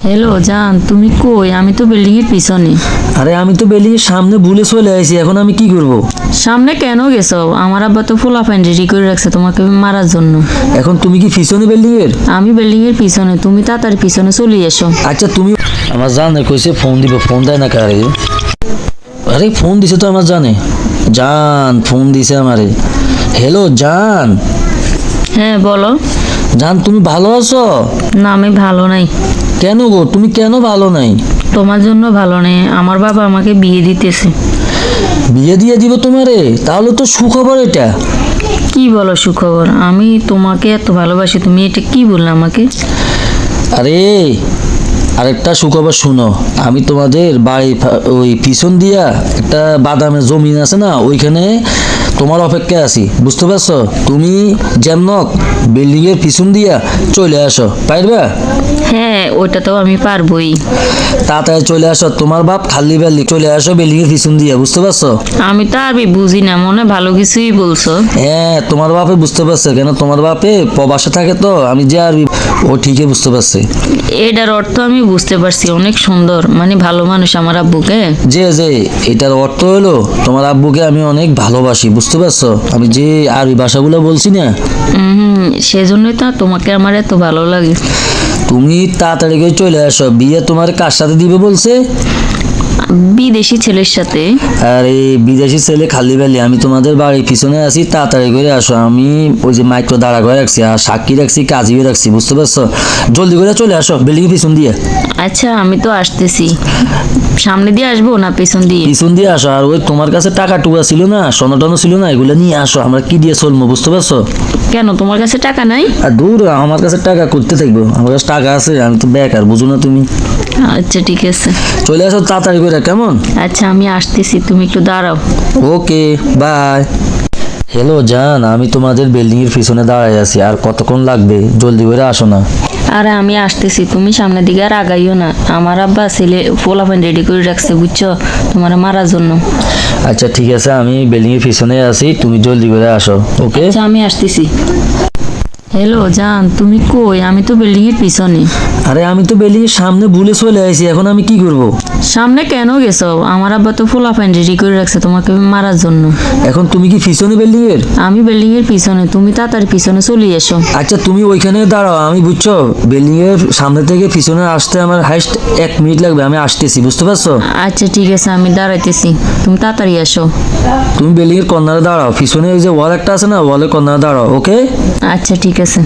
Hello জান, তুমি কই? আমি তো বিল্ডিং এর পিছনে। আরে আমি তো বেরিয়ে সামনে ভুলে চলে আসি, এখন আমি কি করব? সামনে কেন গেছো? আমার আব্বা তো ফুলা প্যান্ট রেডি করে রাখছে তোমাকে মারার জন্য। এখন তুমি কি পিছনে বিল্ডিং এর? আমি বিল্ডিং এর পিছনে, তুমি তাড়াতাড়ি পিছনে চলে এসো। আচ্ছা তুমি আমার জানে কইছে ফোন দিব, ফোন দেয় না কারে? আরে ফোন দিছে তো আমার জানে, জান ফোন দিছে আমারে। হ্যালো জান। হ্যাঁ বলো। জান তুমি ভালো আছো? না আমি ভালো নাই। কেন গো, তুমি কেন ভালো নাই? তোমার জন্য ভালো নেই, আমার বাবা আমাকে বিয়ে দিতেছে। বিয়ে দিয়ে দিব তোমারে? তাহলে তো সুখবর এটা। কি বলো সুখবর? আমি তোমাকে এত ভালোবাসি, তুমি এটা কি বললে আমাকে? আরে আরেকটা সুখবর শুনো, আমি তোমাদের বাড়ি ওই পিছন দিয়া একটা বাদামের জমিন আছে না, ওইখানে তোমার অপেক্ষায় আছি, বুঝতে পারছো? তুমি যেমনক বিল্ডিং এর পিছন দিয়া চলে আসো, পারবা? হ্যাঁ ওইটা তো আমি পারবোই। তাড়াতাড়ি চলে আসো, তোমার বাপ খালি বেলি চলে আসো বিল্ডিং এর পিছন দিয়া, বুঝতে পারছো? আমি তো আরবি বুঝি না, মনে ভালো কিছুই বলছো। হ্যাঁ তোমার বাপে বুঝতে পারছে, কেন তোমার বাপে প্রবাসে থাকে তো, আমি যে আরবি ও ঠিকই বুঝতে পারছে। এটার অর্থ আমি বুঝতে পারছি, অনেক সুন্দর, মানে ভালো মানুষ আমার আব্বুকে। যে যে এটার অর্থ হলো তোমার আব্বুকে আমি অনেক ভালোবাসি, বুঝতে পারছো? আমি যে আরবি ভাষাগুলো বলছি না, সেজন্যই তো তোমাকে আমার এত ভালো লাগে। তুমি তাড়াতাড়ি করে চলে আসো। বিয়ে তোমার কার সাথে দিবে বলছে? বিদেশি ছেলের সাথে। আর এই বিদেশি ছেলে খালি বেলি, আমি তোমাদের বাড়ির পিছনে আছি, তাড়াতাড়ি করে আসো। আমি ওই যে মাইক্রো দাঁড়া করে রাখছি, আর সাক্ষী রাখছি, কাজীও রাখছি, বুঝতে পারছো? জলদি করে চলে আসো বিল্ডিং পিছন দিয়ে। আচ্ছা আমি তো আসতেছি। সামনে দিয়ে আসবো না পেছন দিয়ে? পিছন দিয়ে আসো। আর ওই তোমার কাছে টাকা টুকা ছিল না, সোনা টনা ছিল না, এগুলো নিয়ে আসো। আমরা কি দিয়ে চলবো, বুঝতে পারছো? কেন তোমার কাছে টাকা নাই? আর দূর, আমার কাছে টাকা করতে থাকবো, আমার কাছে টাকা আছে, আমি তো বেকার, বুঝো না তুমি? আচ্ছা ঠিক আছে। চলে আসো তাড়াতাড়ি করে, কেমন? আচ্ছা আমি আসতেছি, তুমি একটু দাঁড়াও। Okay bye. হ্যালো জান, আমি তোমাদের বিল্ডিং এর পিছনে দাঁড়াই আছি, আর কতক্ষণ লাগবে? জলদি করে আসো না। আরে আমি আসতেছি, তুমি সামনের দিকে আর আগাইও না। আমার আব্বা ছেলে পোলাপান রেডি করে রাখছে বুঝছো, তোমার মারার জন্য। আচ্ছা ঠিক আছে, আমি বিল্ডিং এর পিছনে আছি, তুমি জলদি করে আসো। ওকে আচ্ছা আমি আসতেছি। হ্যালো জান, তুমি কই? আমি তো বিল্ডিং এর পিছনে। আরে আমি তো বিল্ডিং এর সামনে ভুলে চলে আসি, এখন আমি কি করব? সামনে কেন গেছো? আমার আব্বা তো পোলাপান রেডি করে রাখছে তোমাকে মারার জন্য। এখন তুমি কি পিছনে বিল্ডিং এর? আমি বিল্ডিং এর পিছনে, তুমি তাড়াতাড়ি পিছনে চলে এসো। আচ্ছা তুমি ওইখানে দাঁড়াও, আমি বুঝছো বিল্ডিং এর সামনে থেকে পিছনে আসতে আমার হাইস্ট 1 মিনিট লাগবে, আমি আসতেছি, বুঝতে পারছো? আচ্ছা ঠিক আছে, আমি দাঁড়াইতেছি, তুমি তাড়াতাড়ি আসো। তুমি বিল্ডিং এর কর্নারে দাঁড়াও, পিছনে ওই যে ওয়াল একটা আছে না, ওয়ালের কর্নারে দাঁড়াও। ওকে আচ্ছা ঠিক আছে।